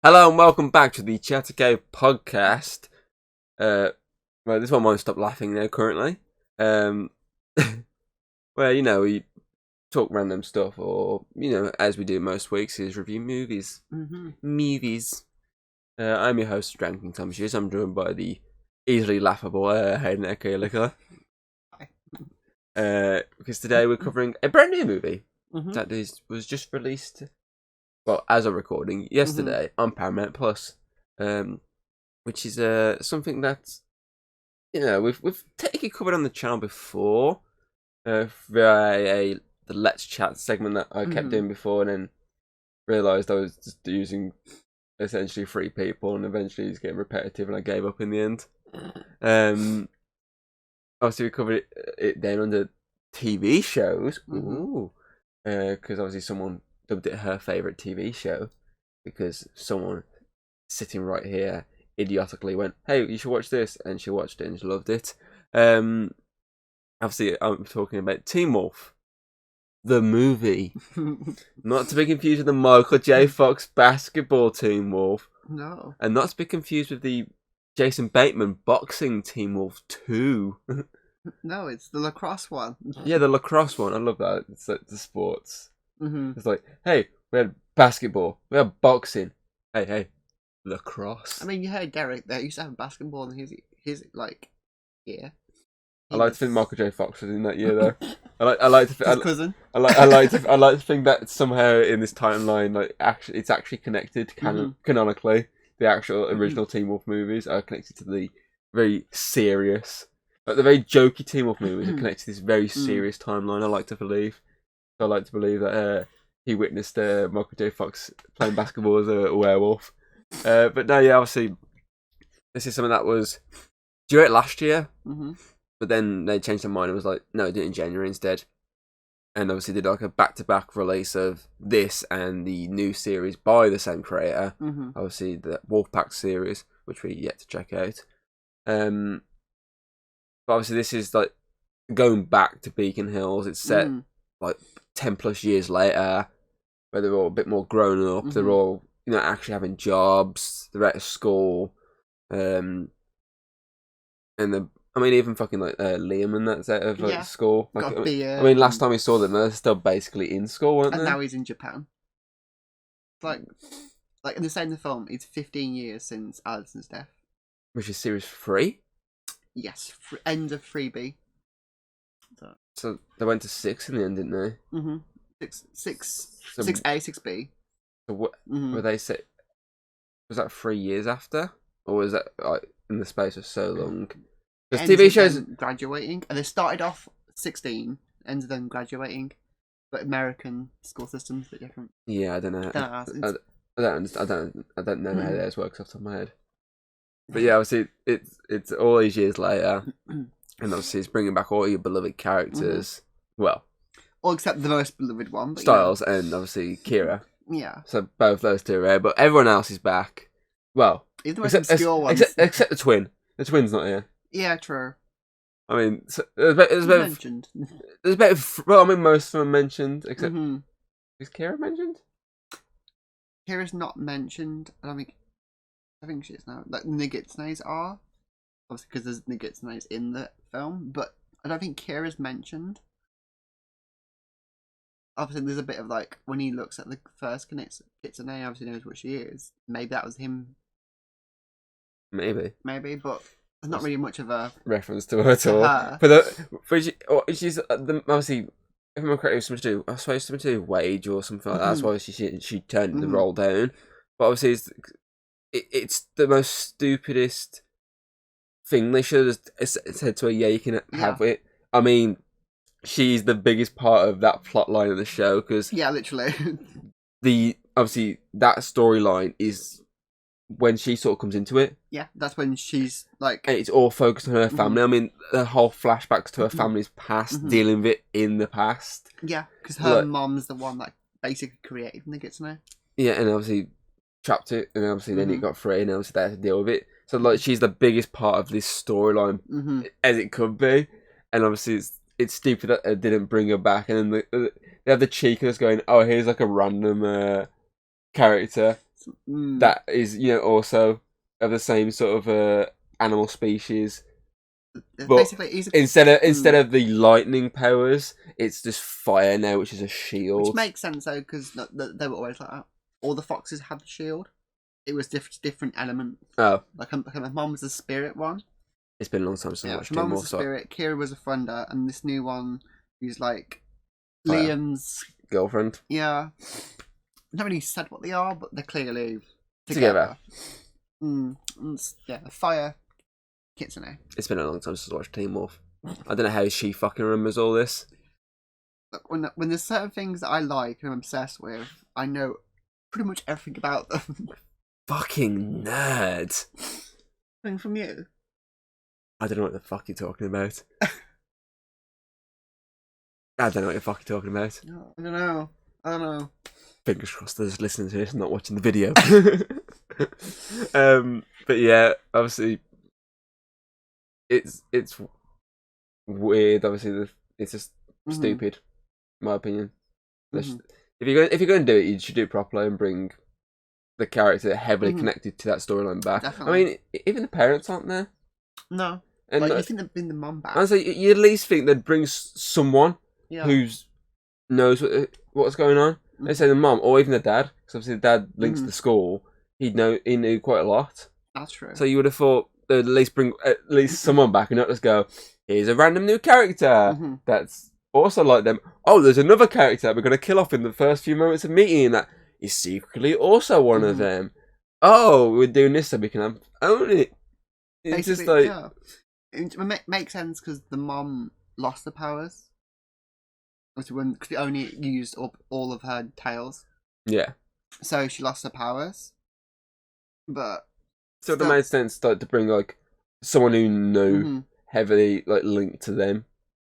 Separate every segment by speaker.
Speaker 1: Hello and welcome back to the Chattercave podcast. Well, this one won't stop laughing now currently. Where, we talk random stuff or, as we do most weeks, is review movies. Movies. I'm your host, Dranking Thomas Hughes. I'm joined by the easily laughable Hayden Roberts. Because today we're covering a brand new movie that was just released, well, as a recording yesterday on Paramount Plus, which is something that we've technically covered on the channel before via the Let's Chat segment that I kept doing before, and then realised I was just using essentially three people, and eventually it's getting repetitive, and I gave up in the end. Obviously, we covered it then under TV shows, because obviously someone dubbed it her favourite TV show because someone sitting right here idiotically went, "Hey, you should watch this," and she watched it and she loved it. Obviously, I'm talking about Teen Wolf, the movie, not to be confused with the Michael J. Fox basketball Teen Wolf,
Speaker 2: no,
Speaker 1: and not to be confused with the Jason Bateman boxing Teen Wolf 2.
Speaker 2: No, it's the lacrosse one.
Speaker 1: Yeah, the lacrosse one. I love that. It's like the sports.
Speaker 2: Mm-hmm.
Speaker 1: It's like, hey, we had basketball, we had boxing. Hey, lacrosse.
Speaker 2: I mean, you heard Derek there. He used to have basketball, and he's like, yeah.
Speaker 1: I like to think Michael J. Fox was in that year, though. I like to
Speaker 2: his cousin.
Speaker 1: I like to think that somehow in this timeline, like it's actually connected canonically. The actual original Teen Wolf movies are connected to the very serious, like the very jokey Teen Wolf movies are connected to this very serious timeline. I like to believe. I like to believe that he witnessed Michael J. Fox playing basketball as a werewolf. But no, yeah, obviously, this is something that was due out last year, but then they changed their mind and was like, no, do it in January instead. And obviously did like a back-to-back release of this and the new series by the same creator. Obviously, the Wolfpack series, which we yet to check out. But obviously, this is like going back to Beacon Hills. It's set like 10 plus years later, where they're all a bit more grown up. They're all, actually having jobs. They're at school. And even fucking like Liam and that's out of school. Like, last time we saw them, they're still basically in school, weren't they?
Speaker 2: And now he's in Japan. Like in the same film, it's 15 years since Alison's death.
Speaker 1: Which is series 3?
Speaker 2: Yes, end of 3B.
Speaker 1: So they went to 6 in the end, didn't they?
Speaker 2: 6A, 6B.
Speaker 1: So what were they set? Was that 3 years after, or was that like in the space of so long? Because TV shows
Speaker 2: graduating, and they started off 16, ended them graduating, but American school systems a bit different.
Speaker 1: Yeah, I don't know. I don't know how theirs works off the top of my head. But yeah, obviously it's all these years later, and obviously it's bringing back all your beloved characters. Well,
Speaker 2: all except the most beloved one, but
Speaker 1: Styles and obviously Kira.
Speaker 2: Yeah.
Speaker 1: So both those two are rare, but everyone else is back. Well,
Speaker 2: even the most obscure ones,
Speaker 1: except the twin. The twin's not here.
Speaker 2: Yeah, true.
Speaker 1: I mean, there's
Speaker 2: mentioned.
Speaker 1: There's better. Well, I mean, most of them are mentioned, except is Kira mentioned?
Speaker 2: Kira's not mentioned. I think she is now. Like Nagitsnays are, obviously because there's Nagitsnays in the film, but I don't think Kira's mentioned. Obviously, there's a bit of like when he looks at the first Kitsune, obviously knows what she is. Maybe that was him.
Speaker 1: Maybe,
Speaker 2: but there's not really much of a
Speaker 1: reference to her at all. She's obviously, if I'm correct, something to do with wage or something like that. That's why she turned the role down. But obviously, it's the most stupidest thing. They should have said to her, "Yeah, you can have it." I mean, she's the biggest part of that plot line of the show because
Speaker 2: literally,
Speaker 1: obviously that storyline is when she sort of comes into it.
Speaker 2: Yeah, that's when she's like...
Speaker 1: And it's all focused on her family. I mean, the whole flashbacks to her family's past, dealing with it in the past.
Speaker 2: Yeah, because her mom's the one that basically created Nagitsune.
Speaker 1: Yeah, and obviously trapped it, and obviously then it got free, and obviously they had to deal with it. So, like, she's the biggest part of this storyline, as it could be. And obviously it's stupid that they didn't bring her back, and then they have the cheek of us going, oh, here's like a random character that is, also of the same sort of animal species. But
Speaker 2: basically,
Speaker 1: instead of the lightning powers, it's just fire now, which is a shield.
Speaker 2: Which makes sense though, because they were always like that. All the foxes had the shield. It was different elements.
Speaker 1: Oh,
Speaker 2: like my mom was a spirit one.
Speaker 1: It's been a long time since I watched it.
Speaker 2: Mom was a spirit. Kira was a thunder, and this new one who's like Liam's
Speaker 1: girlfriend.
Speaker 2: Yeah, not really said what they are, but they're clearly
Speaker 1: together.
Speaker 2: Fire. Kitsune.
Speaker 1: It's been a long time since I watched Teen Wolf. I don't know how she fucking remembers all this.
Speaker 2: Look, when there's certain things that I like and I'm obsessed with, I know pretty much everything about them.
Speaker 1: Fucking nerd.
Speaker 2: Thing from you.
Speaker 1: I don't know what the fuck you're talking about. I don't know what you're fucking talking about.
Speaker 2: I don't know.
Speaker 1: Fingers crossed there's listening to this and not watching the video. But yeah, obviously it's weird. Obviously, it's just stupid, in my opinion. If you're going to do it, you should do it properly and bring the character heavily connected to that storyline back. Definitely. I mean, even the parents aren't there.
Speaker 2: No, and you think they'd bring the mum back?
Speaker 1: And so you at least think they'd bring someone who knows what's going on. Let's say the mum or even the dad, because obviously the dad links to the school. He knew quite a lot.
Speaker 2: That's true.
Speaker 1: So you would have thought they'd at least bring someone back and not just go, here's a random new character that's also like them. Oh, there's another character that we're going to kill off in the first few moments of meeting that is secretly also one of them. Oh, we're doing this so we can own it. It's
Speaker 2: basically,
Speaker 1: just like...
Speaker 2: It makes sense because the mom lost the powers. Because it only used up all of her tails.
Speaker 1: Yeah.
Speaker 2: So she lost her powers. But...
Speaker 1: So it made sense to bring, like, someone who knew heavily, like, linked to them.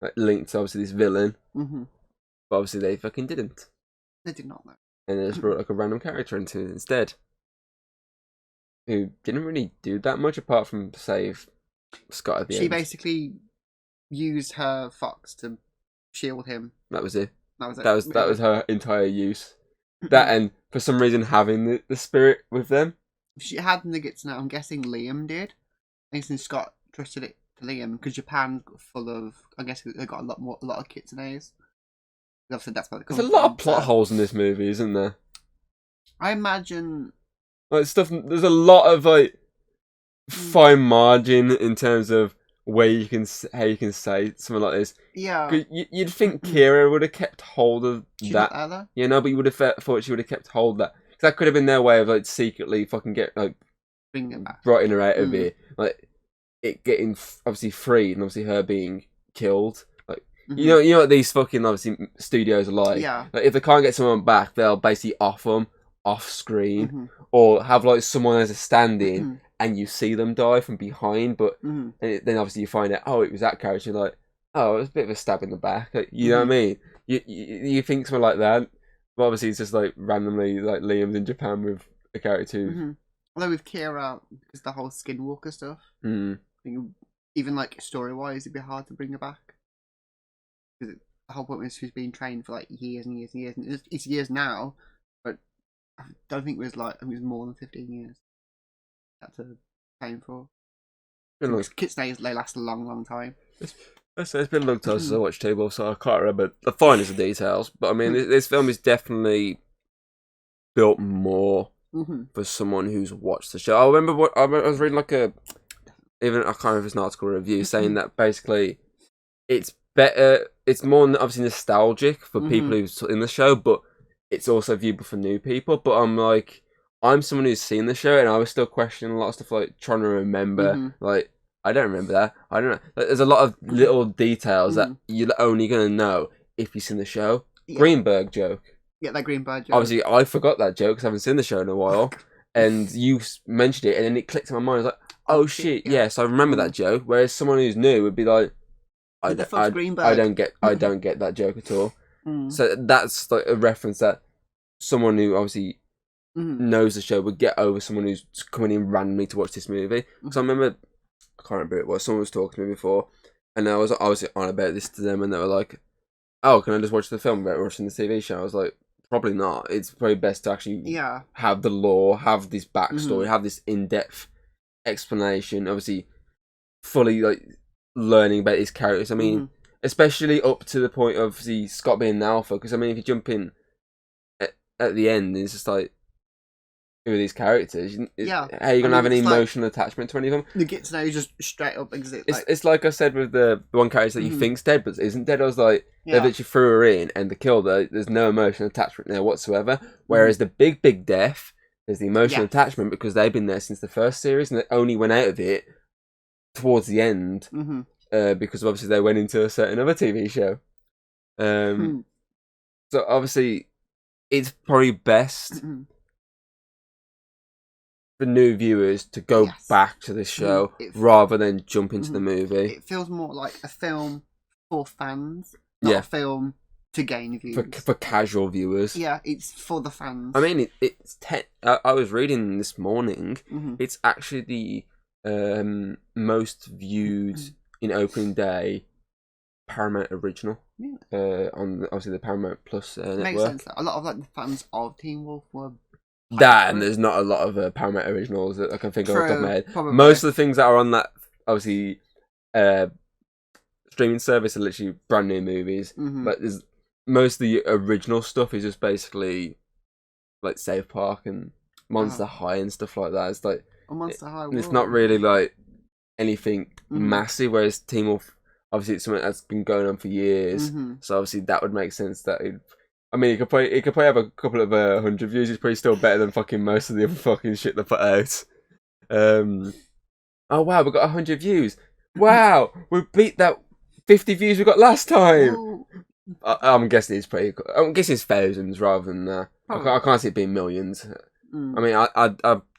Speaker 1: Like, linked to, obviously, this villain. But obviously they fucking didn't.
Speaker 2: They did not, though.
Speaker 1: And they just brought, like, a random character into it instead. Who didn't really do that much apart from save Scott at the end.
Speaker 2: She basically used her fox to shield him.
Speaker 1: That was it.
Speaker 2: That
Speaker 1: was her entire use. That and for some reason having the spirit with them.
Speaker 2: She had nuggets now. I'm guessing Liam did. And since Scott trusted it to Liam, because Japan's full of, I guess they got a lot of kitsunes. Obviously, that's what
Speaker 1: there's a lot of plot holes in this movie, isn't there?
Speaker 2: I imagine.
Speaker 1: Like stuff. There's a lot of like fine margin in terms of how you can say something like this.
Speaker 2: Yeah.
Speaker 1: You'd think Kira would have kept hold of that.
Speaker 2: But
Speaker 1: you would have thought she would have kept hold of that. Because that could have been their way of like secretly fucking
Speaker 2: bringing it back,
Speaker 1: rotting her out of it. Like it getting obviously freed and obviously her being killed. Like you know what these fucking obviously studios are like.
Speaker 2: Yeah.
Speaker 1: Like if they can't get someone back, they'll basically off them off screen or have like someone as a stand-in. And you see them die from behind, but then obviously you find out, oh, it was that character. You're like, oh, it was a bit of a stab in the back. Like, you know what I mean? You think something like that, but obviously it's just like randomly like Liam's in Japan with a character.
Speaker 2: Although with Kira, because the whole Skinwalker stuff, I think even like story-wise, it'd be hard to bring her back. Because the whole point was she's been trained for like years and years and years, and it's years now, but I don't think it was like, I think it was more than 15 years. To train for. Kitsunes, they last a long time.
Speaker 1: It's been a long time since I watched Teen Wolf, so I can't remember the finest of details. But I mean, this film is definitely built more for someone who's watched the show. I remember I was reading I can't remember if it's an article or review saying that basically it's better. It's more obviously nostalgic for people who's in the show, but it's also viewable for new people. But I'm someone who's seen the show, and I was still questioning a lot of stuff, like trying to remember. Like, I don't remember that. I don't know. Like, there's a lot of little details that you're only going to know if you've seen the show. Yeah. Greenberg joke.
Speaker 2: Yeah, that Greenberg joke.
Speaker 1: Obviously, I forgot that joke because I haven't seen the show in a while. And you mentioned it, and then it clicked in my mind. I was like, oh shit, yes, I remember that joke. Whereas someone who's new would be like, I don't get that joke at all. So that's like a reference that someone who obviously knows the show would get over someone who's coming in randomly to watch this movie. Because I remember, I can't remember who it was, someone was talking to me before, and I was on about this to them, and they were like, oh, can I just watch the film without watching the TV show? I was like, probably not. It's probably best to actually
Speaker 2: Yeah.
Speaker 1: have the lore, have this backstory, have this in-depth explanation. Obviously, fully like learning about his characters. I mean, especially up to the point of Scott being the alpha. Because I mean, if you jump in at the end, it's just like, who are these characters?
Speaker 2: Yeah.
Speaker 1: How are you gonna have any emotional attachment to any of them?
Speaker 2: You get to know just straight up exit.
Speaker 1: It's like I said with the one character that you think's dead but isn't dead. I was like, they literally threw her in and they killed her. There's no emotional attachment there whatsoever. Whereas the big death, there's the emotional attachment because they've been there since the first series and they only went out of it towards the end because obviously they went into a certain other TV show. So obviously, it's probably best for new viewers to go back to this show rather than jump into the movie. It
Speaker 2: feels more like a film for fans, not a film to gain views.
Speaker 1: For casual viewers.
Speaker 2: Yeah, it's for the fans.
Speaker 1: I mean, I was reading this morning, it's actually the most viewed in opening day Paramount original on obviously the Paramount Plus network.
Speaker 2: Makes sense. A lot of like the fans of Teen Wolf were
Speaker 1: and there's not a lot of Paramount originals that I can think of off the top of my head. Probably. Most of the things that are on that obviously streaming service are literally brand new movies, but there's most of the original stuff is just basically like South Park and Monster High and stuff like that. It's like
Speaker 2: Monster High.
Speaker 1: It's not really like anything massive. Whereas Teen Wolf, obviously, it's something that's been going on for years. So obviously, that would make sense. I mean, it could probably have a couple of 100 views. It's probably still better than fucking most of the other fucking shit they put out. Oh wow, we got 100 views. Wow, we beat that 50 views we got last time. I'm guessing it's I'm guessing it's thousands rather than. I can't see it being millions. I mean, I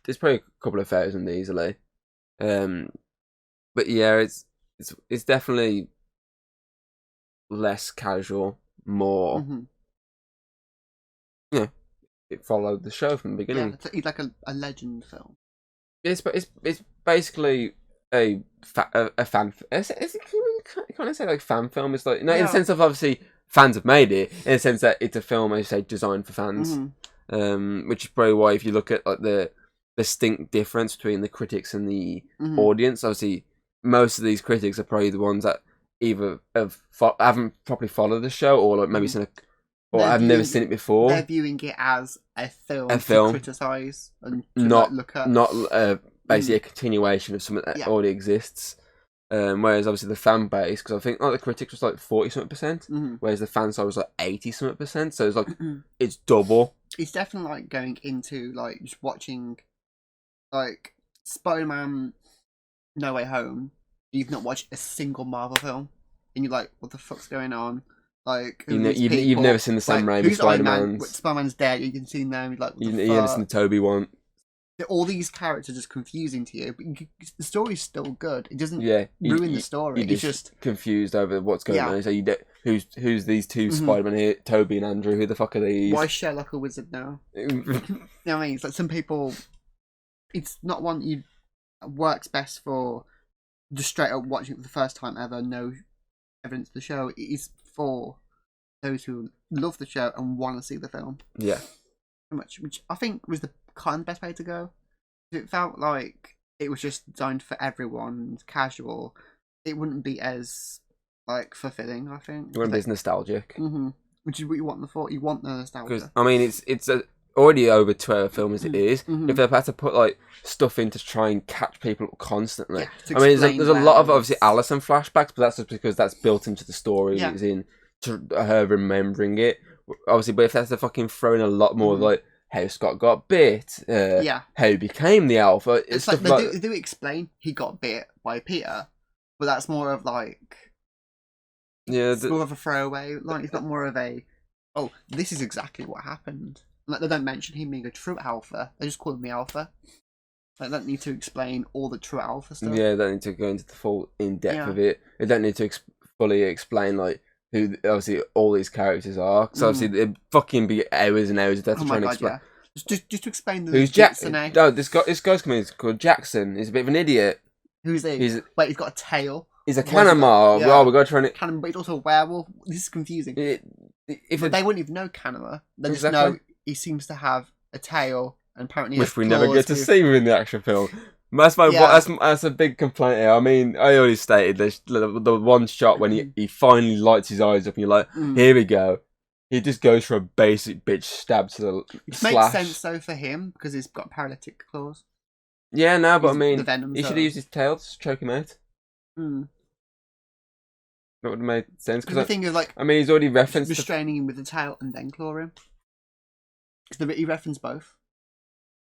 Speaker 1: it's probably a couple of thousand easily. But yeah, it's definitely less casual, more. Yeah, it followed the show from the beginning.
Speaker 2: Yeah, it's like a legend film.
Speaker 1: It's basically a fan. Can I say like fan film? It's like in the sense of obviously fans have made it. In the sense that it's a film, as you say, designed for fans. Which is probably why if you look at like the distinct difference between the critics and the audience, obviously most of these critics are probably the ones that either haven't properly followed the show or like maybe seen I've never seen it before.
Speaker 2: They're viewing it as a film to criticise and to look at.
Speaker 1: Not basically a continuation of something that already exists. Whereas obviously the fan base, because I think like the critics was like 40-something%, whereas the fan side was like 80-something%. So it's like it's double.
Speaker 2: It's definitely like going into like just watching like Spider-Man No Way Home. You've not watched a single Marvel film, and you're like, what the fuck's going on? Like
Speaker 1: you've never seen the Sam Raimi Spider-Man.
Speaker 2: Spider-Man's dead. You can see them. Like
Speaker 1: you've never seen the Tobey one.
Speaker 2: All these characters are just confusing to you, but the story's still good. It doesn't ruin the story. It's just
Speaker 1: confused over what's going on. So who's these two Spider-Man here? Tobey and Andrew. Who the fuck are these?
Speaker 2: Why is Sherlock a wizard now? You know what I mean? It's like some people. It's not one that works best for just straight up watching it for the first time ever. No evidence of the show. It is for those who love the show and want to see the film.
Speaker 1: Yeah.
Speaker 2: Much, which I think was the kind of best way to go. It felt like it was just designed for everyone, casual. It wouldn't be as like fulfilling. I think
Speaker 1: it wouldn't be as nostalgic.
Speaker 2: Which is what you want you want the nostalgia.
Speaker 1: Because I mean, it's already over 12 film as it is. If they've had to put like stuff in to try and catch people constantly, I mean, there's a lot of obviously Alison flashbacks, but that's just because that's built into the story. It's in to her remembering it. Obviously, but if that's to fucking throw in a lot more like how Scott got bit, how he became the Alpha.
Speaker 2: It's like they do explain he got bit by Peter, but that's more of like it's more of a throwaway. Like it's not more of a this is exactly what happened. Like they don't mention him being a true Alpha. They just call him the Alpha. Like they don't need to explain all the true Alpha stuff.
Speaker 1: Yeah, they don't need to go into the full in depth of it. They don't need to fully explain like who obviously all these characters are. Because obviously it'd fucking be hours and hours of that to try and explain.
Speaker 2: Yeah. Just to explain the
Speaker 1: who's Jackson? No, this guy's coming. He's called Jackson. He's a bit of an idiot.
Speaker 2: Who's he? He's got a tail.
Speaker 1: He's a Canamar. Yeah. Well, we got to try and.
Speaker 2: Cannon, but he's also a werewolf. This is confusing. But they wouldn't even know Canada. They just know he seems to have a tail, and apparently
Speaker 1: which we never get to see within the action film. That's a big complaint here. I mean, I already stated this, the one shot when he finally lights his eyes up and you're like, here we go. He just goes for a basic bitch stab to the slash.
Speaker 2: Makes sense though for him because he's got paralytic claws.
Speaker 1: Yeah, no, but I mean, he should have used his tail to choke him out. That would have made sense.
Speaker 2: Because the thing is, like,
Speaker 1: I mean, he's already referenced
Speaker 2: restraining him with the tail and then claw him. Because he referenced both.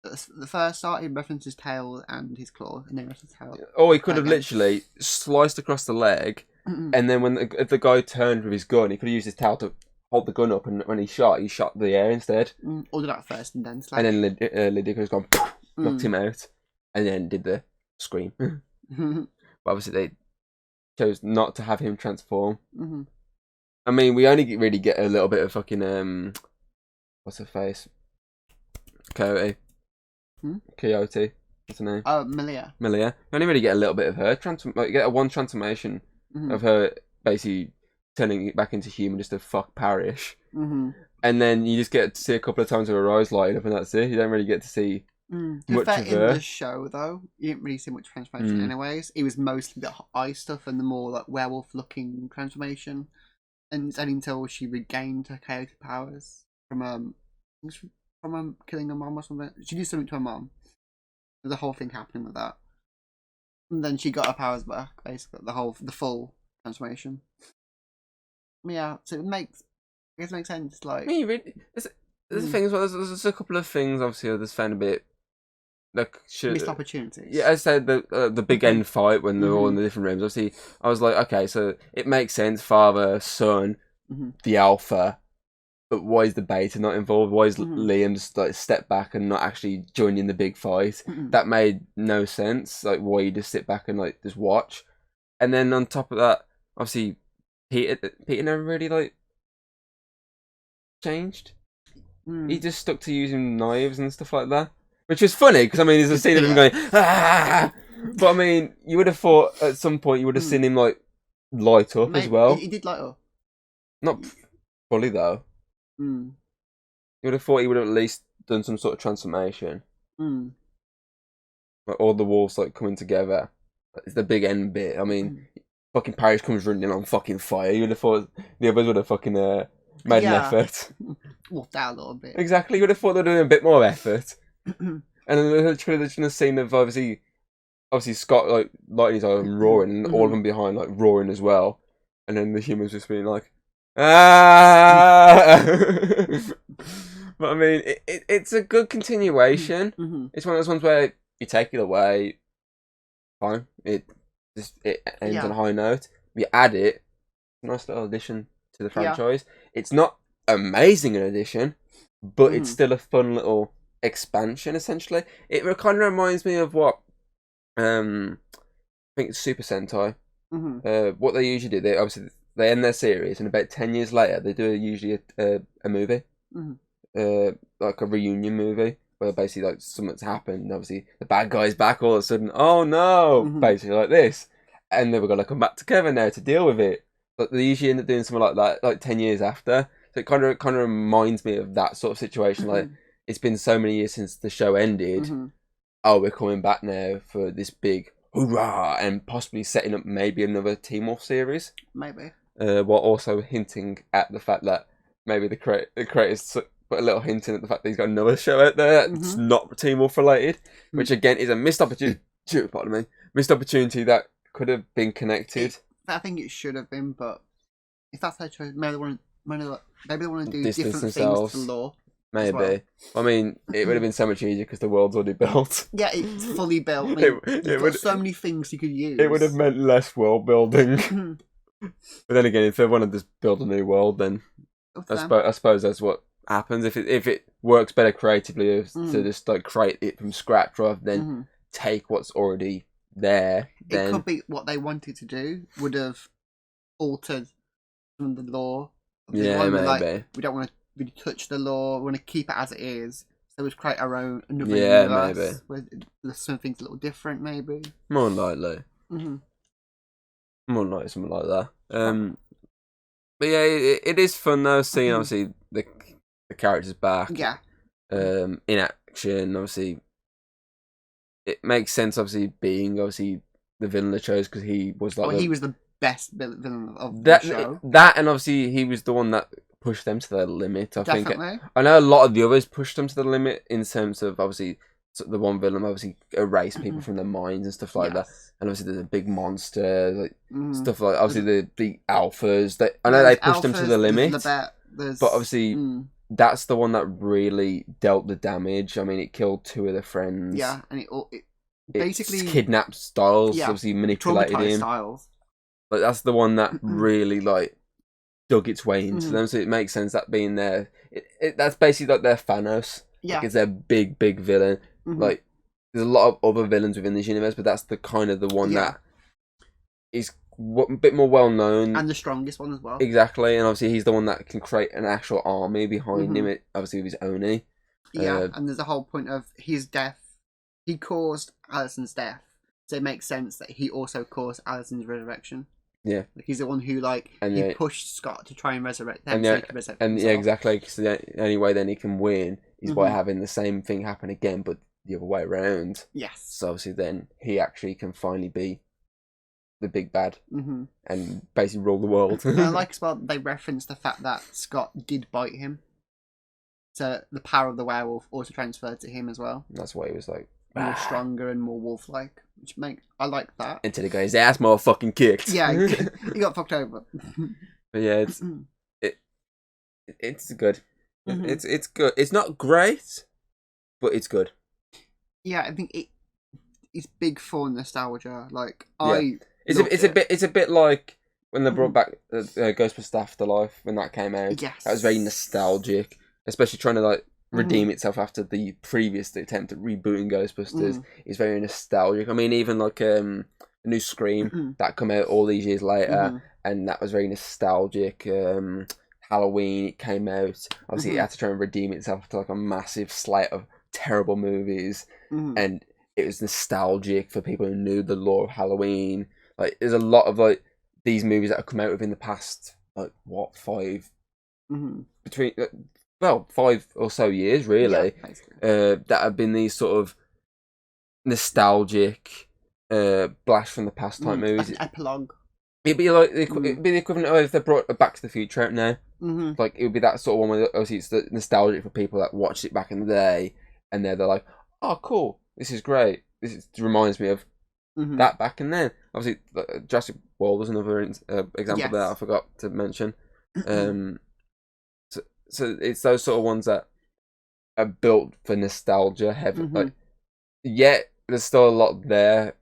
Speaker 2: The first start, he referenced his tail and his claw, and then referenced his tail.
Speaker 1: Or he could have literally sliced across the leg, and then if the guy turned with his gun, he could have used his tail to hold the gun up, and when he shot the air instead.
Speaker 2: Or did that first and then slash.
Speaker 1: And then Lydia could have gone, knocked him out, and then did the scream. But obviously they chose not to have him transform. I mean, we only really get a little bit of fucking what's her face? Coyote. Coyote. What's her name?
Speaker 2: Oh, Malia.
Speaker 1: You only really get a little bit of her. You get one transformation of her basically turning it back into human just to fuck Parrish. And then you just get to see a couple of times of her eyes lighting up, and that's it. You don't really get to see much of her.
Speaker 2: In the show, though, you didn't really see much transformation anyways. It was mostly the eye stuff and the more like werewolf-looking transformation. And it's only until she regained her coyote powers from killing her mom or something. She did something to her mom. There's a whole thing happening with that. And then she got her powers back, basically. The full transformation. Yeah, so it makes sense. Like,
Speaker 1: I mean, really, there's a thing as well. There's a couple of things, obviously, I just found a bit like
Speaker 2: missed opportunities.
Speaker 1: Yeah, I said the big end fight when they're all in the different rooms. Obviously, I was like, okay, so it makes sense, father, son, the alpha. But why is the beta not involved? Why is Liam just like step back and not actually join in the big fight? That made no sense. Like, why you just sit back and like just watch? And then on top of that, obviously, Peter never really like changed. He just stuck to using knives and stuff like that, which was funny because I mean, there's a scene of him going ah. But I mean, you would have thought at some point you would have seen him like light up as well.
Speaker 2: He did light up.
Speaker 1: Not fully though. You would have thought he would have at least done some sort of transformation. Like all the wolves like coming together. It's the big end bit. I mean, fucking Parrish comes running in on fucking fire. You would have thought the others would have fucking made an effort.
Speaker 2: Walked out a little bit.
Speaker 1: Exactly. You would have thought they'd doing a bit more effort. And then literally there's a scene of obviously Scott like lighting his eye and roaring, and all of them behind like roaring as well. And then the humans just being like, ah. But I mean, it's a good continuation. It's one of those ones where you take it away, fine. It ends on a high note. You add it, nice little addition to the franchise. It's not amazing an addition, but it's still a fun little expansion. Essentially, it kind of reminds me of what I think it's Super Sentai. What they usually do, they end their series, and about 10 years later, they do usually a movie, like a reunion movie, where basically like something's happened. Obviously, the bad guy's back all of a sudden. Oh no! Basically like this, and they were gonna come back together now to deal with it. But they usually end up doing something like that, like 10 years after. So it kind of reminds me of that sort of situation. Like it's been so many years since the show ended. Oh, we're coming back now for this big hoorah, and possibly setting up maybe another Teen Wolf series.
Speaker 2: Maybe.
Speaker 1: While also hinting at the fact that maybe the creators put a little hint in at the fact that he's got another show out there that's not Teen Wolf related, which again is a missed opportunity. Pardon me, missed opportunity that could have been connected.
Speaker 2: I think it should have been, but if that's their choice, maybe they want to do different things to the lore.
Speaker 1: Maybe.
Speaker 2: Well.
Speaker 1: I mean, it would have been so much easier because the world's already built.
Speaker 2: Yeah, it's fully built. I mean, you've got so many things you could use.
Speaker 1: It would have meant less world building. But then again, if they wanted to build a new world, then I suppose that's what happens. If it works better creatively to just like create it from scratch rather than take what's already there, then
Speaker 2: it could be what they wanted to do would have altered some of the lore.
Speaker 1: Yeah, maybe.
Speaker 2: Like, we don't want to really touch the lore. We want to keep it as it is. So we create our own another universe.
Speaker 1: Maybe.
Speaker 2: Where there's some things a little different, maybe.
Speaker 1: More likely. More likely something like that. But yeah, it is fun though seeing obviously the characters back.
Speaker 2: Yeah.
Speaker 1: In action, obviously, it makes sense. Obviously, being the villain they chose because he was like
Speaker 2: he was the best villain of
Speaker 1: the
Speaker 2: show.
Speaker 1: That and obviously he was the one that pushed them to their limit. I think I know a lot of the others pushed them to the limit in terms of obviously the one villain obviously erased people from their minds and stuff like that. And obviously there's a big monster, like stuff like obviously the alphas. I know they pushed them to the limit, but obviously that's the one that really dealt the damage. I mean, it killed 2 of their friends.
Speaker 2: Yeah, and it basically
Speaker 1: kidnapped Styles. Obviously manipulated him.
Speaker 2: Styles.
Speaker 1: But that's the one that really like dug its way into them. So it makes sense that being there. That's basically like their Thanos.
Speaker 2: Yeah,
Speaker 1: like, it's their big villain. Like, there's a lot of other villains within this universe, but that's the kind of the one that is a bit more well known
Speaker 2: and the strongest one as well.
Speaker 1: Exactly, and obviously he's the one that can create an actual army behind him. Obviously with his Oni.
Speaker 2: Yeah, and there's a whole point of his death. He caused Allison's death, so it makes sense that he also caused Allison's resurrection.
Speaker 1: Yeah,
Speaker 2: like, he's the one who he pushed Scott to try and resurrect them.
Speaker 1: Exactly. Because the only way then he can win is by having the same thing happen again, but the other way around.
Speaker 2: Yes.
Speaker 1: So obviously then he actually can finally be the big bad and basically rule the world.
Speaker 2: I like as well they reference the fact that Scott did bite him, so the power of the werewolf also transferred to him as well.
Speaker 1: That's why he was like
Speaker 2: more stronger and more wolf-like, which I like that.
Speaker 1: Until he got his ass more fucking kicked.
Speaker 2: Yeah, he got fucked over.
Speaker 1: But yeah, it's good. It's good. It's not great, but it's good.
Speaker 2: Yeah, I think it's big for nostalgia. Like
Speaker 1: it's a bit like when they brought back Ghostbusters Afterlife when that came out.
Speaker 2: Yes,
Speaker 1: that was very nostalgic, especially trying to like redeem itself after the previous attempt at rebooting Ghostbusters. Is very nostalgic. I mean, even like a new Scream that come out all these years later, and that was very nostalgic. Halloween, it came out. Obviously, it had to try and redeem itself after like a massive slate of terrible movies, and it was nostalgic for people who knew the lore of Halloween. Like, there's a lot of like these movies that have come out within the past like 5 between 5 or so years really, that have been these sort of nostalgic blast from the past type movies.
Speaker 2: Like an epilogue.
Speaker 1: It'd be like it'd be the equivalent of if they brought Back to the Future out now. Like, it would be that sort of one where obviously it's the nostalgic for people that watched it back in the day, and they're like, oh cool, this is great. This reminds me of that back in then. Obviously, Jurassic World was another example that I forgot to mention. So it's those sort of ones that are built for nostalgia heavy. Like, yet there's still a lot there.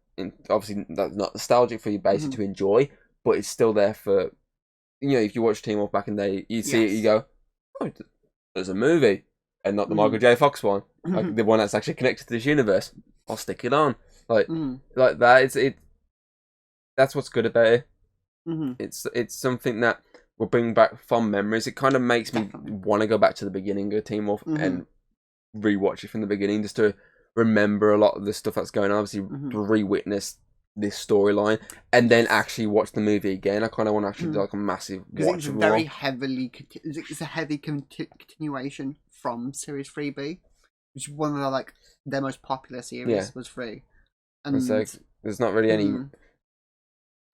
Speaker 1: Obviously, that's not nostalgic for you basically to enjoy, but it's still there for, if you watch Teen Wolf back in the day, you see it, you go, oh, there's a movie, and not the Michael J. Fox one, like the one that's actually connected to this universe. I'll stick it on, like that. That's what's good about it. It's something that will bring back fond memories. It kind of makes me want to go back to the beginning of Teen Wolf and rewatch it from the beginning, just to remember a lot of the stuff that's going on. Obviously, re-witness this storyline and then actually watch the movie again. I kind of want to actually do like a massive watch.
Speaker 2: It's a heavy continuation from Series 3B, which is one of their most popular series was 3. And
Speaker 1: so there's not really any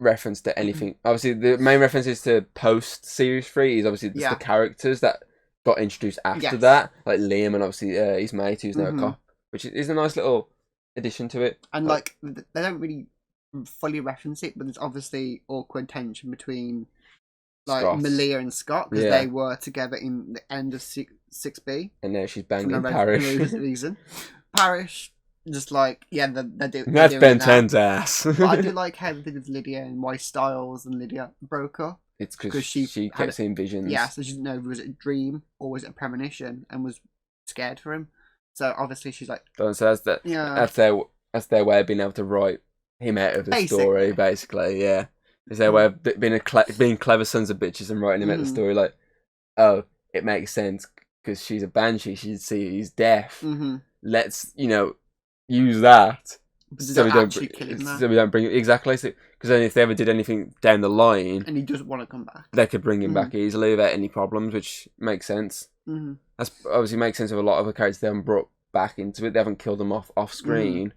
Speaker 1: reference to anything. Obviously, the main references to post Series 3 is obviously just the characters that got introduced after that, like Liam and obviously his mate who's now a cop, which is a nice little addition to it.
Speaker 2: And they don't really fully reference it, but there's obviously awkward tension between Malia and Scott, because they were together in the end of 6B,
Speaker 1: and now she's banging Parrish.
Speaker 2: Reason. Parrish just they're doing
Speaker 1: that's Ben 10's ass.
Speaker 2: But I do like how they did with Lydia and why Styles and Lydia broke up.
Speaker 1: It's because she kept seeing visions.
Speaker 2: Yeah, so she didn't know if it was a dream or was it a premonition, and was scared for him. So obviously she's like,
Speaker 1: so that's their way of being able to write him out of the story, basically. Yeah, it's their way of being clever sons of bitches and writing him out of the story. Like, oh, it makes sense because she's a banshee. She'd see he's deaf. Let's use that
Speaker 2: But they don't actually kill him there.
Speaker 1: So we don't bring exactly. Because then if they ever did anything down the line,
Speaker 2: and he doesn't want to come back,
Speaker 1: they could bring him back easily without any problems, which makes sense. That's obviously makes sense of a lot of the characters they haven't brought back into it. They haven't killed them off screen.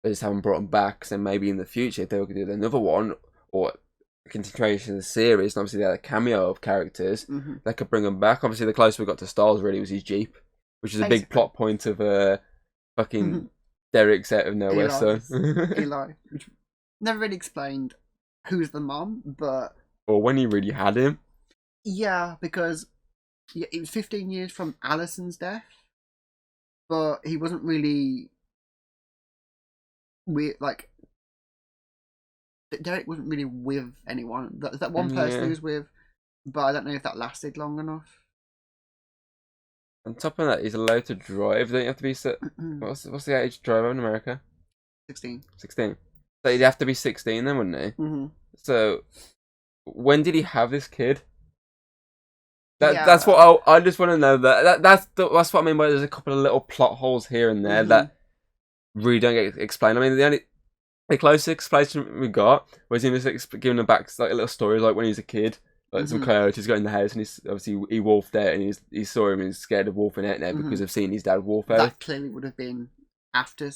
Speaker 1: They just haven't brought them back. So maybe in the future, if they were to do another one or a continuation of the series, and obviously they had a cameo of characters, they could bring them back. Obviously, the closest we got to Styles really was his Jeep, which is a big plot point of fucking Derek's out of nowhere.
Speaker 2: Eli, which never really explained who's the mom, but
Speaker 1: or when he really had him.
Speaker 2: Yeah, because it was 15 years from Allison's death, but he wasn't really like Derek wasn't really with anyone. That one person he was with, but I don't know if that lasted long enough.
Speaker 1: On top of that, he's allowed to drive. Don't you have to be what's the age to drive in America?
Speaker 2: 16.
Speaker 1: 16. So he'd have to be 16 then, wouldn't he? So when did he have this kid? That's what I just want to know. That's what I mean by there's a couple of little plot holes here and there that really don't get explained. I mean, the closest explanation we got was him just giving them back like little stories, like when he was a kid, like some coyotes got in the house and he wolfed out and he saw him and he's scared of wolfing out now because of seeing his dad wolf out.
Speaker 2: That clearly would have been after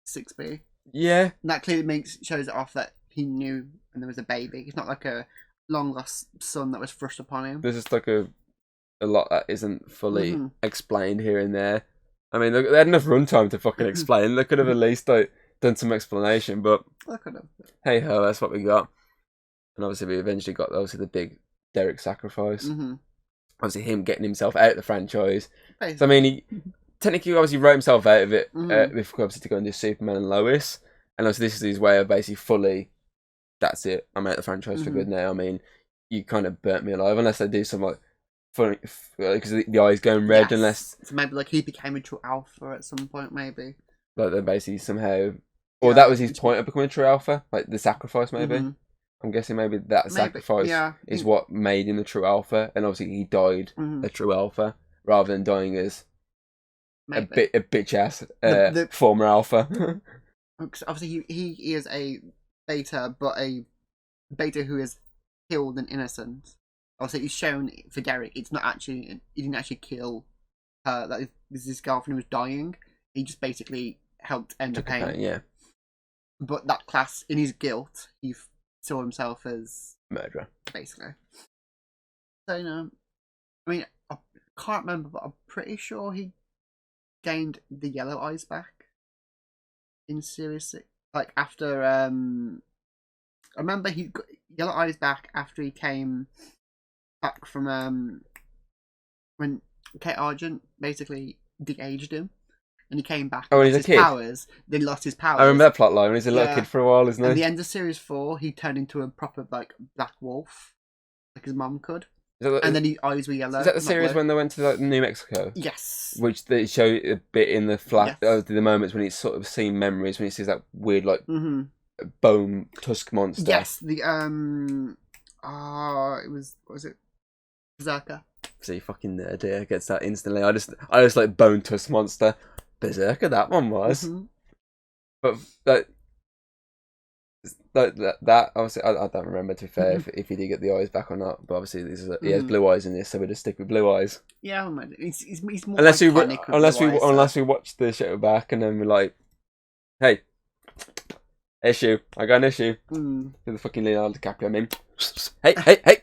Speaker 2: 6B.
Speaker 1: Yeah,
Speaker 2: and that clearly shows it off that he knew and there was a baby. It's not like a long lost son that was thrust upon him.
Speaker 1: There's just like a lot that isn't fully explained here and there. I mean, they had enough runtime to fucking explain. They could have at least done some explanation, but hey ho, that's what we got. And obviously, we eventually got the big Derek sacrifice. Obviously, him getting himself out of the franchise. Basically. So I mean, he technically obviously wrote himself out of it before obviously to go and do Superman and Lois. And obviously, this is his way of basically fully. That's it. I'm out of the franchise for good now. I mean, you kind of burnt me alive unless they do some like. Funny, because the eye's going red, unless
Speaker 2: so maybe like he became a true alpha at some point, maybe.
Speaker 1: Like then basically somehow, or that was his point of becoming a true alpha, like the sacrifice. Maybe I'm guessing maybe that sacrifice is what made him the true alpha, and obviously he died a true alpha rather than dying as a bitch ass former alpha.
Speaker 2: Obviously, he is a beta, but a beta who is killed an innocent. Also, it's shown for Derek. It's not actually. He didn't actually kill her. That is his girlfriend who was dying. He just basically helped end the pain.
Speaker 1: Yeah.
Speaker 2: But that class, in his guilt, he saw himself as
Speaker 1: murderer,
Speaker 2: basically. So I mean, I can't remember, but I'm pretty sure he gained the yellow eyes back in Series 6. Like after I remember he got yellow eyes back after he came back from when Kate Argent basically de-aged him, and he came back.
Speaker 1: Oh, when he's a kid.
Speaker 2: Powers, then lost his powers.
Speaker 1: I remember that plot line. When he's a little kid for a while, isn't he?
Speaker 2: At the end of Series 4, he turned into a proper like black wolf, like his mum could. And then his eyes were yellow.
Speaker 1: Is that the series when they went to like New Mexico?
Speaker 2: Yes.
Speaker 1: Which they show a bit in the the moments when he's sort of seen memories when he sees that weird like bone tusk monster.
Speaker 2: Yes, the it was what was it? Berserker.
Speaker 1: See, fucking nerd here gets that instantly. I just like bone tusk monster. Berserker, that one was. But that obviously I don't remember, to be fair, if he did get the eyes back or not. But obviously he has blue eyes in this, so we'll just stick with blue eyes.
Speaker 2: Yeah, he's more
Speaker 1: unless we watch the show back and then we're like, hey, issue, I got an issue. To the fucking Leonardo DiCaprio meme. Hey.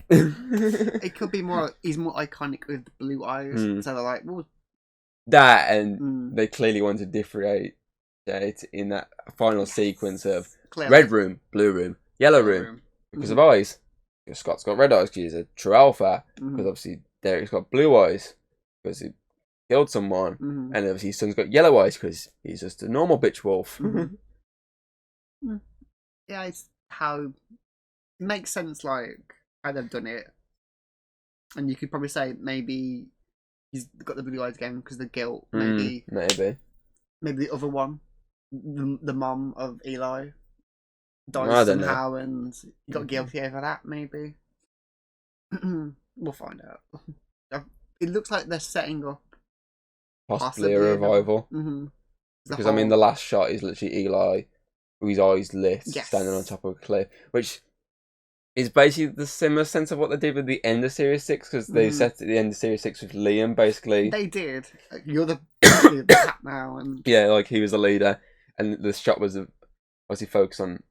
Speaker 2: It could be more. He's more iconic with the blue eyes, so they're like, well,
Speaker 1: that, and they clearly want to differentiate in that final sequence of red room, blue room, yellow room because of eyes. Because Scott's got red eyes because he's a true alpha. Because obviously Derek's got blue eyes because he killed someone, and obviously his son's got yellow eyes because he's just a normal bitch wolf.
Speaker 2: Yeah, it's how it makes sense, like how they've done it, and you could probably say maybe he's got the blue eyes again because of the guilt. Maybe the other one, the mom of Eli, died somehow, and he got guilty over that. Maybe we'll find out. It looks like they're setting up
Speaker 1: possibly a revival. Because I mean, the last shot is literally Eli with his eyes lit, standing on top of a cliff, which is basically the similar sense of what they did with the end of Series 6, because they set at the end of Series 6 with Liam, basically.
Speaker 2: They did. You're the cat now. And...
Speaker 1: Yeah, like he was a leader, and the shot was obviously focused on,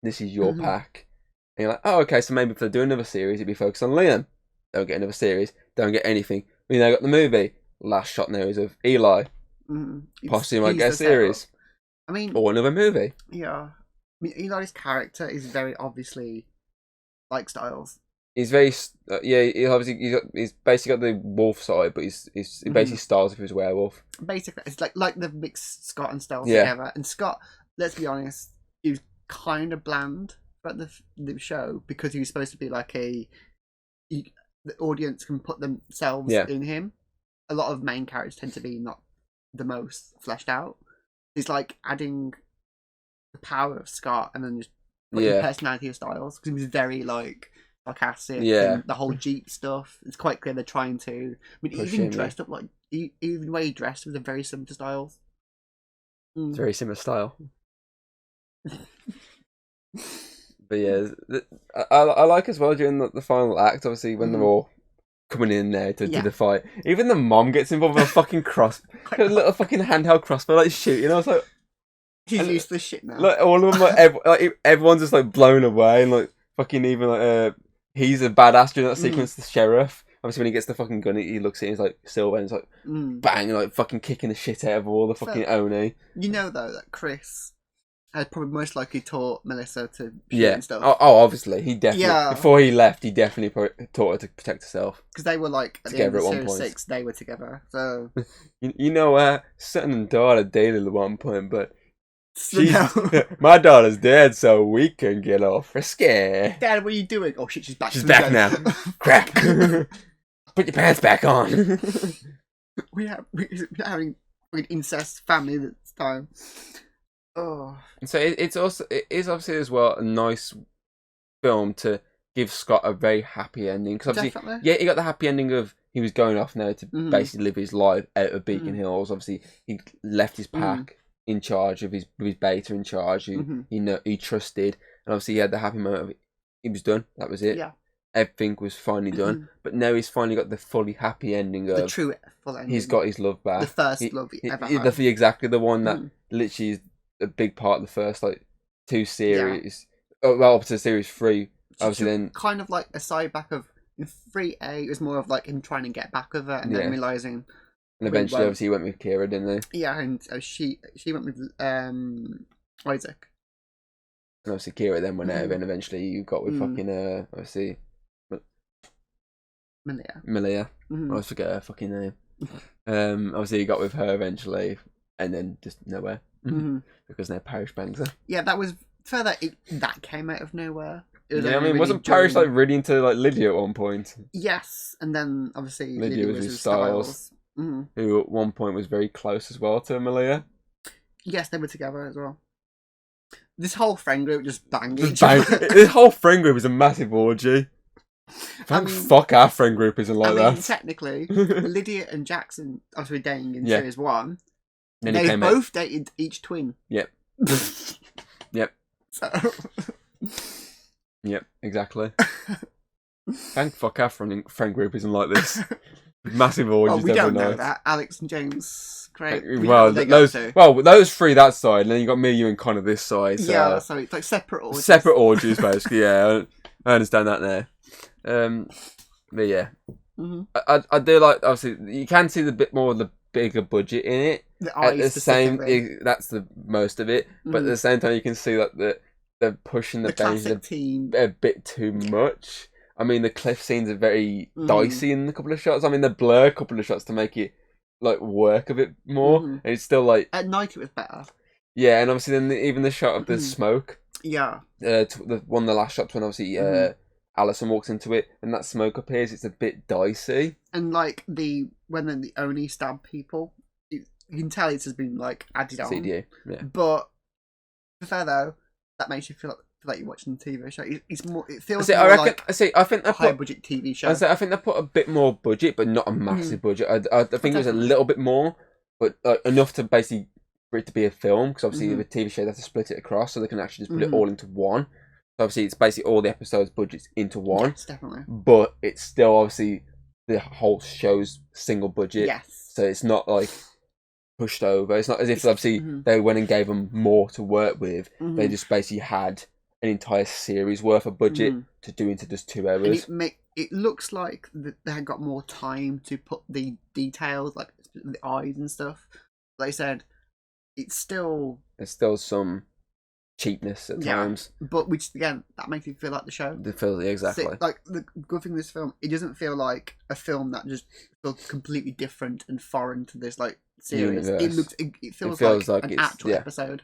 Speaker 1: this is your pack. And you're like, oh, okay, so maybe if they do another series, it'd be focused on Liam. Don't get another series, don't get anything. We now got the movie. Last shot now is of Eli. Possibly might get a series.
Speaker 2: I mean...
Speaker 1: Or another movie.
Speaker 2: Yeah. I mean, Eli's character is very obviously like Styles.
Speaker 1: He's very... he's basically got the wolf side, but he basically Styles if he was a werewolf.
Speaker 2: Basically, it's like they've mixed Scott and Styles together. And Scott, let's be honest, he was kind of bland throughout the show because he was supposed to be like the audience can put themselves in him. A lot of main characters tend to be not the most fleshed out. He's like adding the power of Scott and then just the personality of Styles, because he was very like sarcastic. And the whole Jeep stuff. It's quite clear they're trying to. I mean, even dressed up like even the way he dressed was very similar to Styles.
Speaker 1: It's very similar style. But yeah, I like as well during the final act. Obviously, when they're all coming in there to do the fight, even the mom gets involved with a fucking a little fucking handheld crossbow, like shooting. I was like,
Speaker 2: he's used to this shit now.
Speaker 1: Like all of them, like everyone's just like blown away, and like fucking even like he's a badass during that sequence. The sheriff, obviously, when he gets the fucking gun, he looks at it, he's like Silver, and he's like bang, like fucking kicking the shit out of all the fucking Oni.
Speaker 2: You know though that Chris had probably most likely taught Melissa to shoot and stuff.
Speaker 1: Oh, obviously, he definitely before he left, he definitely taught her to protect herself.
Speaker 2: Because they were like
Speaker 1: together at one
Speaker 2: Series
Speaker 1: point.
Speaker 2: 6, they were together. So
Speaker 1: you know, son and daughter dated at one point, but my daughter's dead, so we can get off risky.
Speaker 2: Dad, what are you doing? Oh shit, she's back.
Speaker 1: She's back now. Crap. Put your pants back on.
Speaker 2: We're having an incest family this time. Oh.
Speaker 1: And so it is obviously as well a nice film to give Scott a very happy ending, because obviously he got the happy ending of he was going off now to basically live his life out of Beacon Hills. Obviously he left his pack in charge of his beta in charge, who he trusted, and obviously he had the happy moment of he was done. That was it. Everything was finally done, but now he's finally got the fully happy ending of
Speaker 2: the true full ending.
Speaker 1: He's got his love back,
Speaker 2: the first love he ever had.
Speaker 1: Exactly the one that literally is a big part of the first like 2 series. Well, up to series 3, obviously. Then
Speaker 2: kind of like a side back of in 3A, it was more of like him trying to get back with her and then realizing.
Speaker 1: And eventually, obviously, he went with Kira, didn't he?
Speaker 2: Yeah, and she went with Isaac.
Speaker 1: And obviously, Kira then went out, and eventually you got with fucking obviously Malia. I always forget her fucking name. Obviously, you got with her eventually, and then just nowhere because now Parish bangs her.
Speaker 2: Yeah, that was further. That came out of nowhere.
Speaker 1: I mean, really wasn't Parish like really into like Lydia at one point?
Speaker 2: Yes, and then obviously
Speaker 1: Lydia was with Styles. Who at one point was very close as well to Malia.
Speaker 2: Yes, they were together as well. This whole friend group just banged
Speaker 1: This whole friend group is a massive orgy. Fuck our friend group isn't like that.
Speaker 2: Technically, Lydia and Jackson, obviously dating in series 1,
Speaker 1: then
Speaker 2: they both dated each twin.
Speaker 1: Yep. Yep.
Speaker 2: So...
Speaker 1: Yep, exactly. Thank fuck our friend group isn't like this. Massive orgies.
Speaker 2: We don't know that. Alex and James, great.
Speaker 1: Those 3 that side, and then you got me, you, and Connor this side. So.
Speaker 2: Yeah, so it's like separate orgies.
Speaker 1: Separate orgies, basically. Yeah, I understand that now. But yeah, I do like. Obviously, you can see the bit more of the bigger budget in it.
Speaker 2: At the same,
Speaker 1: that's the most of it. But at the same time, you can see that they're pushing the base a bit too much. I mean, the cliff scenes are very dicey in a couple of shots. I mean, they blur a couple of shots to make it like work a bit more. And it's still like
Speaker 2: at night it was better.
Speaker 1: Yeah, and obviously then even the shot of the smoke.
Speaker 2: Yeah.
Speaker 1: The last shots when obviously Alison walks into it and that smoke appears. It's a bit dicey.
Speaker 2: And like when the Oni stab people, you can tell it's just been like added on.
Speaker 1: CDA. Yeah.
Speaker 2: But to be fair though, that makes you feel like you're watching a TV show. It's more. It feels
Speaker 1: more
Speaker 2: like
Speaker 1: I think
Speaker 2: a high budget TV show.
Speaker 1: I think they put a bit more budget, but not a massive budget. I think it was a little bit more, but enough to basically for it to be a film, because obviously
Speaker 2: Mhm.
Speaker 1: the TV show they have to split it across, so they can actually just put it all into one. So obviously it's basically all the episodes budgets into one.
Speaker 2: Yes, definitely.
Speaker 1: But it's still obviously the whole show's single budget.
Speaker 2: Yes.
Speaker 1: So it's not like pushed over. It's not as if obviously they went and gave them more to work with. They just basically had an entire series worth of budget to do into just 2 hours.
Speaker 2: And it looks like they had got more time to put the details, like the eyes and stuff. Like I said, there's still
Speaker 1: some cheapness at times,
Speaker 2: but which again that makes it feel like the show.
Speaker 1: It feels exactly
Speaker 2: like the good thing with this film, it doesn't feel like a film that just feels completely different and foreign to this like series.
Speaker 1: Universe.
Speaker 2: It feels like an actual episode,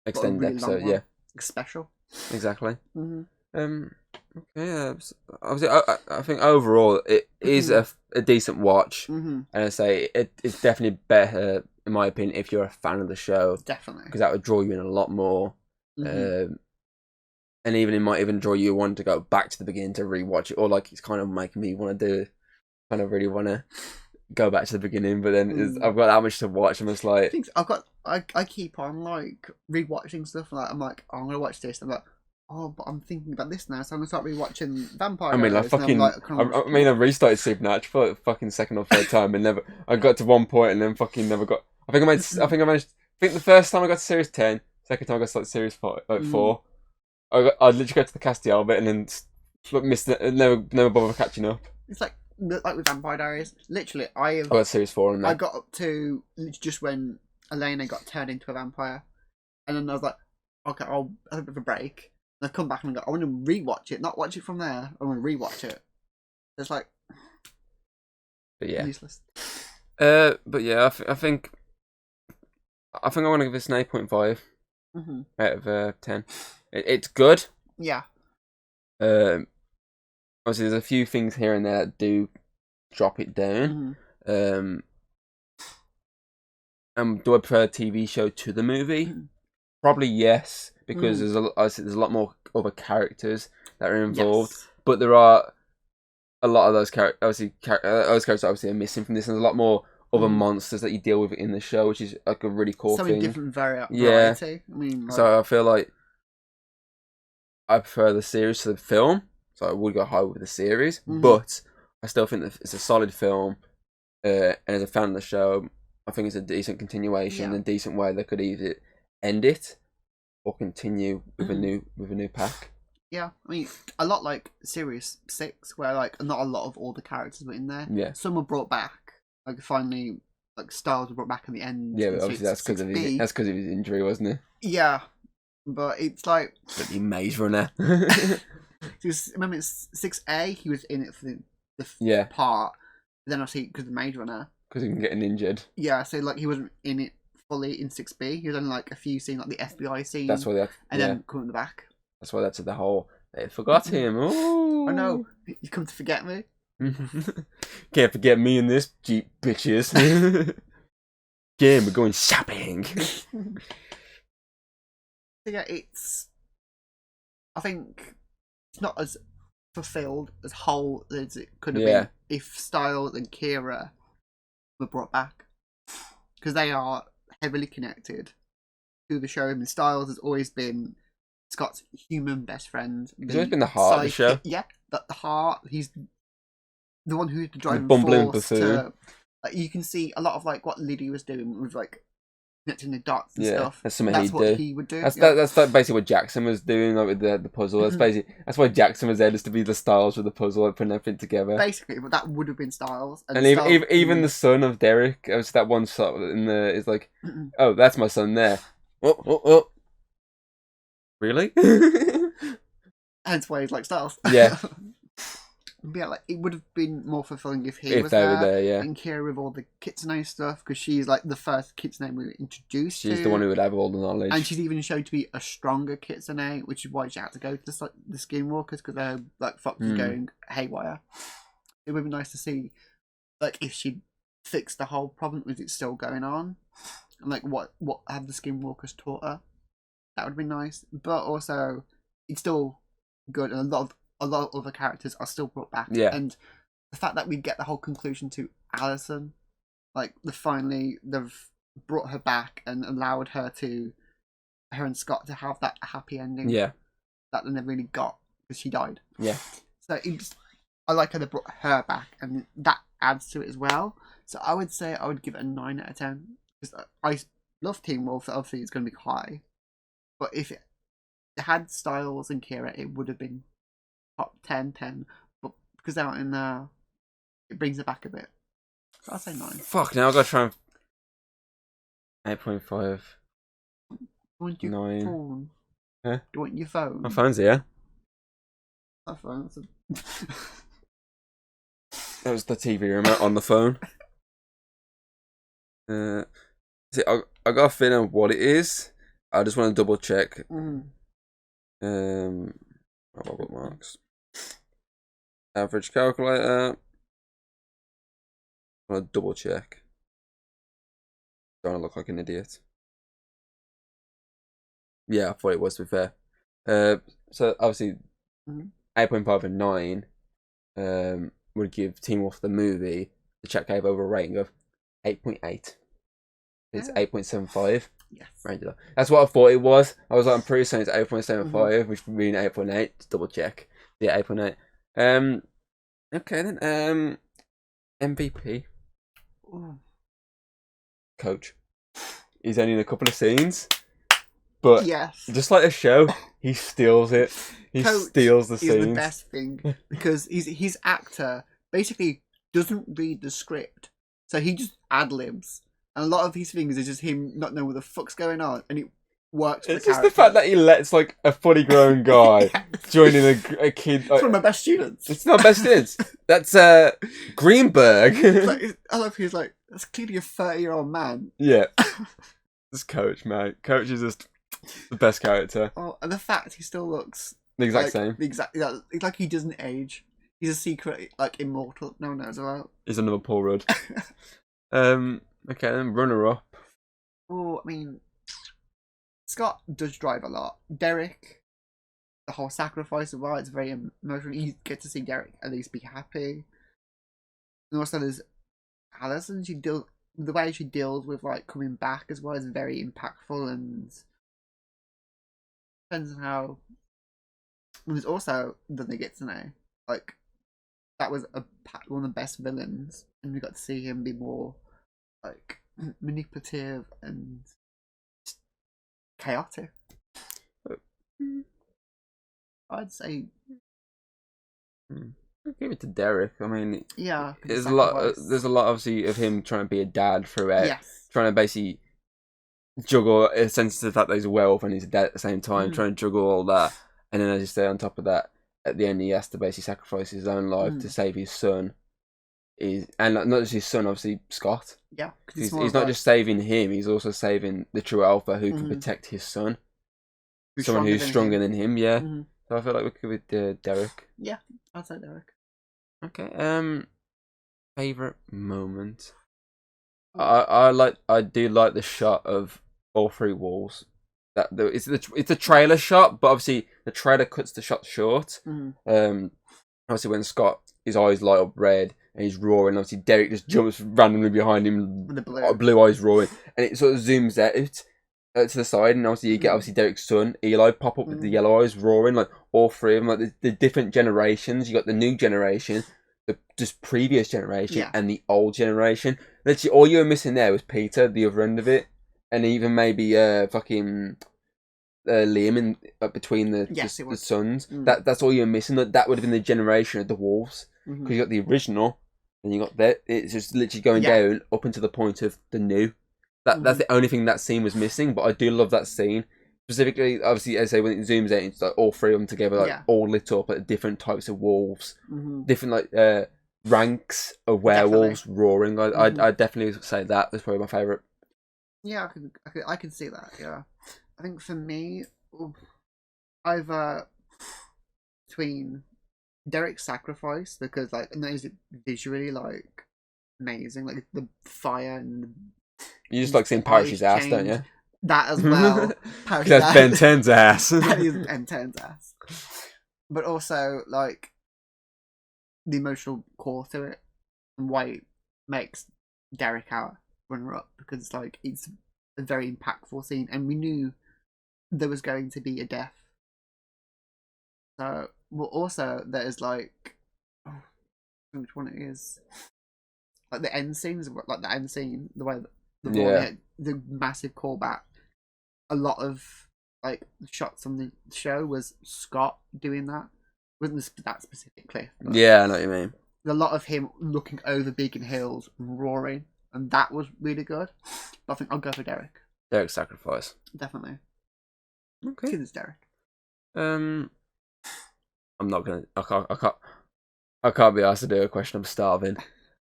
Speaker 1: extended
Speaker 2: really
Speaker 1: episode, yeah,
Speaker 2: special.
Speaker 1: Exactly. Okay, obviously, I think overall it is a decent watch, and I say it's definitely better in my opinion if you're a fan of the show.
Speaker 2: Definitely,
Speaker 1: because that would draw you in a lot more, and even it might even draw you one to go back to the beginning to rewatch it, or like it's kind of making me want to kind of really want to go back to the beginning. But then I've got that much to watch, I'm just like,
Speaker 2: I keep on like rewatching stuff. Like I'm like, oh, I'm gonna watch this. I'm like, oh, but I'm thinking about this now, so I'm gonna start rewatching Vampire.
Speaker 1: I mean, like fucking. I restarted Supernatural for the fucking second or third time, and never. I got to one point and then fucking never got. I think I managed. I think the first time I got to series 10, second time I got to like series 4. I literally got to the Castiel bit and then missed it. Never bothered catching up.
Speaker 2: It's like with Vampire Diaries. Literally, I
Speaker 1: got series 4 and
Speaker 2: I got up to just when Elena got turned into a vampire, and then I was like, okay, I'll have a bit of a break. And I come back and go, I want to rewatch it, not watch it from there. I want to rewatch it. It's like,
Speaker 1: but yeah,
Speaker 2: useless.
Speaker 1: But yeah, I think I want to give this an 8.5 out of 10. It's good.
Speaker 2: Yeah.
Speaker 1: Obviously, there's a few things here and there that do drop it down. Do I prefer a TV show to the movie? Probably yes, because there's a lot more other characters that are involved, but there are a lot of those characters. Obviously, those characters obviously are missing from this, and there's a lot more other monsters that you deal with in the show, which is like a really cool thing.
Speaker 2: Different variety.
Speaker 1: Yeah.
Speaker 2: I mean, like...
Speaker 1: so I feel like I prefer the series to the film, so I would go higher with the series, but I still think that it's a solid film, and as a fan of the show, I think it's a decent continuation and a decent way they could either end it or continue with a new pack.
Speaker 2: Yeah, I mean, a lot like Series 6, where like not a lot of all the characters were in there.
Speaker 1: Yeah,
Speaker 2: some were brought back. Like finally, like Styles were brought back in the end.
Speaker 1: Yeah, but obviously that's because of his injury, wasn't it?
Speaker 2: Yeah, but it's like
Speaker 1: the Maze Runner.
Speaker 2: Remember, it's 6A. He was in it for the part. But then obviously because of the Maze Runner,
Speaker 1: because he can get injured.
Speaker 2: Yeah, so like he wasn't in it fully in 6B. He was only like a few scenes, like the FBI scene.
Speaker 1: That's why
Speaker 2: then come in the back.
Speaker 1: That's why that's the whole. They forgot him. Oh,
Speaker 2: I know. You come to forget me.
Speaker 1: Can't forget me in this Jeep, bitches. Yeah, we're going shopping.
Speaker 2: Yeah, I think it's not as fulfilled as whole as it could have been if Styles and Kira were brought back, because they are heavily connected to the show. And Styles has always been Scott's human best friend.
Speaker 1: He's always been the heart of the show.
Speaker 2: Yeah, the heart. He's the one who's the driving force. You can see a lot of like what Liddy was doing with like connecting the dots and stuff.
Speaker 1: That's something
Speaker 2: he would do.
Speaker 1: That's like basically what Jackson was doing, like with the puzzle. That's why Jackson was there, just to be the Styles with the puzzle, like putting everything together.
Speaker 2: Basically, but that would have been Styles.
Speaker 1: And even the son of Derek, it was that one shot in the is like, oh, that's my son there. Oh. Really?
Speaker 2: Hence why he's like Styles.
Speaker 1: Yeah.
Speaker 2: Yeah, like it would have been more fulfilling if he was there, and Kira with all the Kitsune stuff, because she's like the first Kitsune we were introduced to.
Speaker 1: She's the one who would have all the knowledge,
Speaker 2: and she's even shown to be a stronger Kitsune, which is why she had to go to the Skinwalkers, because they're like Fox is going haywire. It would be nice to see, like, if she fixed the whole problem, was it still going on, and like what have the Skinwalkers taught her? That would be nice, but also it's still good, and a lot of other characters are still brought back.
Speaker 1: Yeah.
Speaker 2: And the fact that we get the whole conclusion to Allison, like they've brought her back and allowed her and Scott to have that happy ending.
Speaker 1: Yeah.
Speaker 2: That they never really got because she died.
Speaker 1: Yeah.
Speaker 2: So I like how they brought her back, and that adds to it as well. So I would say I would give it a 9 out of 10 because I love Teen Wolf. So obviously, it's going to be high, but if it had Styles and Kira, it would have been top 10. But because they're not in there, it brings it back a bit. So I'll say 9.
Speaker 1: Fuck, now I've got to try and... 8.5.
Speaker 2: Want your
Speaker 1: 9.
Speaker 2: phone?
Speaker 1: Huh?
Speaker 2: Do you want your phone?
Speaker 1: My phone's here.
Speaker 2: My phone.
Speaker 1: That was the TV remote on the phone. See, I got a feeling of what it is. I just want to double check. Bookmarks. Average calculator. I want to double check. Don't want to look like an idiot. Yeah, I thought it was, to be fair. So obviously, 8.5 and 9 would give Teen Wolf the movie the chat gave over a rating of 8.8. It's 8.75.
Speaker 2: Yes.
Speaker 1: Regular. That's what I thought it was. I was like, I'm pretty certain it's 8.75, which would mean 8.8. Just double check. Yeah, 8.8. Okay then. MVP.
Speaker 2: Ooh.
Speaker 1: Coach. He's only in a couple of scenes, but
Speaker 2: yes,
Speaker 1: just like a show, he steals it. He
Speaker 2: Coach
Speaker 1: steals the scenes.
Speaker 2: Is the best thing because his actor basically doesn't read the script, so he just ad libs, and a lot of his things is just him not knowing what the fuck's going on, and it works.
Speaker 1: It's just the fact that he lets like a fully grown guy join in a kid.
Speaker 2: It's one of my best students.
Speaker 1: It's not best students. That's Greenberg.
Speaker 2: I love he's like, that's clearly a 30-year-old man.
Speaker 1: Yeah. This Coach, mate. Coach is just the best character.
Speaker 2: Oh, and the fact he still looks
Speaker 1: the exact same.
Speaker 2: Like he doesn't age. He's a secret, like immortal. No one knows about.
Speaker 1: He's another Paul Rudd. Okay, then runner up.
Speaker 2: Oh, I mean, Scott does drive a lot. Derek, the whole sacrifice of it's very emotional. You get to see Derek at least be happy. And also there's Alison. The way she deals with like coming back as well is very impactful, and depends on how. And there's also then they get to know like that was one of the best villains, and we got to see him be more like manipulative and chaotic. I'd say.
Speaker 1: I'll give it to Derek. I mean,
Speaker 2: yeah,
Speaker 1: there's a lot. There's a lot, obviously, of him trying to be a dad throughout.
Speaker 2: Yes.
Speaker 1: Trying to basically juggle a sense of the fact that he's a werewolf and he's a dad at the same time. Trying to juggle all that, and then as you say, on top of that, at the end he has to basically sacrifice his own life to save his son. And not just his son, obviously Scott.
Speaker 2: Yeah,
Speaker 1: he's not just saving him; he's also saving the true alpha who can protect his son. Someone who's stronger than him. Yeah. So I feel like we could with Derek.
Speaker 2: Yeah, I'd say Derek.
Speaker 1: Okay. Favorite moment. I do like the shot of all three walls. It's a trailer shot, but obviously the trailer cuts the shot short. Obviously when Scott, his eyes light up red and he's roaring, obviously Derek just jumps randomly behind him with the blue eyes roaring, and it sort of zooms out to the side, and obviously you get Derek's son Eli pop up with the yellow eyes roaring, like all three of them, like the different generations. You got the new generation, the just previous generation, and the old generation. Literally all you were missing there was Peter, the other end of it, and even maybe fucking Liam in between the sons. That's all you were missing. That would have been the generation of the wolves, because you got the original, and you got that. It's just literally going down up until the point of the new. That's the only thing that scene was missing, but I do love that scene. Specifically, obviously, as I say, when it zooms out, it's like all three of them together, like all lit up, like different types of wolves, different like ranks of werewolves roaring. I'd definitely say that was probably my favourite.
Speaker 2: Yeah, I can see that. Yeah, I think for me, either between Derek's sacrifice, because like it is visually like amazing, like the fire and
Speaker 1: you just like seeing Parish's ass, don't you?
Speaker 2: That as well.
Speaker 1: That's Ben 10's ass.
Speaker 2: That is Ben 10's ass. But also like the emotional core to it and why it makes Derek our runner-up because like it's a very impactful scene, and we knew there was going to be a death. So, well, also there's like, oh, I don't know which one it is. Like the end scenes, like the end scene, the way the massive callback. A lot of like shots on the show was Scott doing that. Wasn't that specific cliff?
Speaker 1: Yeah, I know what you mean.
Speaker 2: A lot of him looking over Beacon Hills, roaring, and that was really good. But I think I'll go for Derek.
Speaker 1: Derek's sacrifice.
Speaker 2: Definitely.
Speaker 1: Okay.
Speaker 2: Because it's Derek.
Speaker 1: I'm not gonna. I can't be asked to do a question. I'm starving.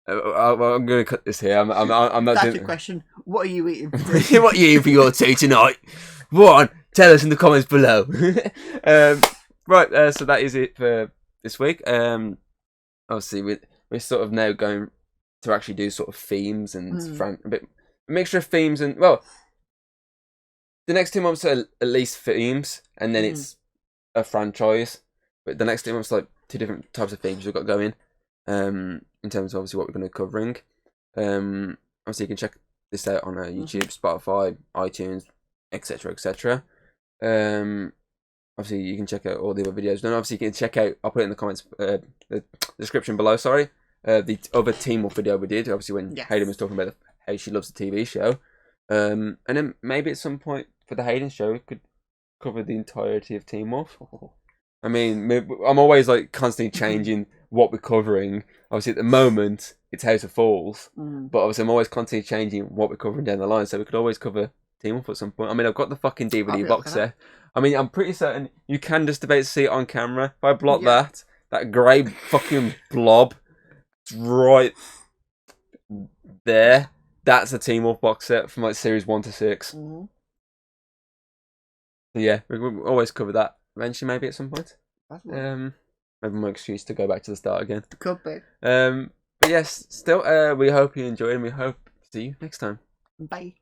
Speaker 1: I'm gonna cut this here. I'm not.
Speaker 2: That's
Speaker 1: doing...
Speaker 2: your question. What are you eating?
Speaker 1: What are you eating for your tea tonight? Go on, tell us in the comments below. Right. So that is it for this week. Obviously, we're sort of now going to actually do sort of themes and a mixture of themes and the next 2 months are at least themes, and then it's a franchise. But the next 2 months, like 2 different types of themes we've got going. In terms of obviously what we're going to be covering. Obviously you can check this out on YouTube, Spotify, iTunes, etc, etc. Obviously you can check out all the other videos. Then obviously you can check out, I'll put it in the comments, the description below, sorry, the other Team Up video we did, obviously when Hayden was talking about how she loves the TV show. And then maybe at some point for the Hayden show we could cover the entirety of Team Up. I mean, I'm always like constantly changing what we're covering. Obviously, at the moment, it's House of Falls, but obviously, I'm always constantly changing what we're covering down the line. So we could always cover Team Up at some point. I mean, I've got the fucking DVD box set. I mean, I'm pretty certain you can just about see it on camera. If I block that grey fucking blob, it's right there. That's a Team Up box set from like series 1 to 6. So yeah, we'll always cover that eventually, maybe at some point. Maybe my excuse to go back to the start again.
Speaker 2: Could be.
Speaker 1: But yes, still, we hope you enjoyed, and we hope to see you next time.
Speaker 2: Bye.